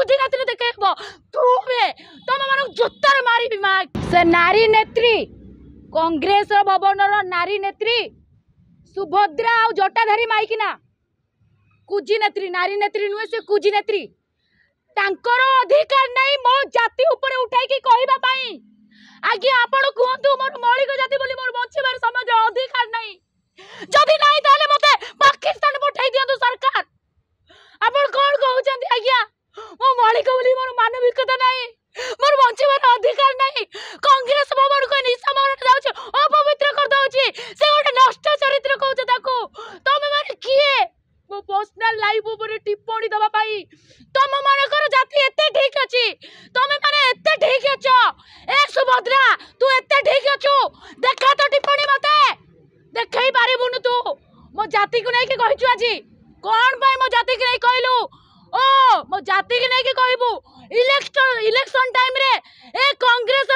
कुछ नेत्री देखो तुमे तुम मान जुत्तर मारी से नारी नेत्री कांग्रेस भवन नारी नेत्री सुभद्रा और जटाधारी माइकिना कुजी नेत्री नारी नेत्री नुहे से कुजी नेत्री तांकर अधिकार नहीं मो जाति ऊपर उठाई की कहबा पई आगे आपण कहतु मोर मौलिक जाति बोली मोर बंचिबार समाज अधिकार नहीं जदि नहीं ताले मते पाकिस्तान पठाई दियंतु सरकार आपण कोन कहउचंती आज्ञा मो मौलिक बोली मोर मानविकता नहीं मोर बंचिबार अधिकार नहीं कांग्रेस भवन को निशा मार जाउछ अपवित्र कर दउची से गोटे नष्ट चरित्र कहउछ ताको तमे माने किए मो पर्सनल लाइफ ऊपर टिप्पणी दबा पाई तम मानकर जाति एते ठीक अछि तमे माने एते ठीक अछो ए सुभद्रा तू एते ठीक अछु देखा तो टिप्पणी मते देखै पारिबुनु तू मो जाति को नै के कहिछु आजी कोन भाई मो जाति के नै कहलु ओ मो जाति के नै के कहबू इलेक्शन टाइम रे ए कांग्रेस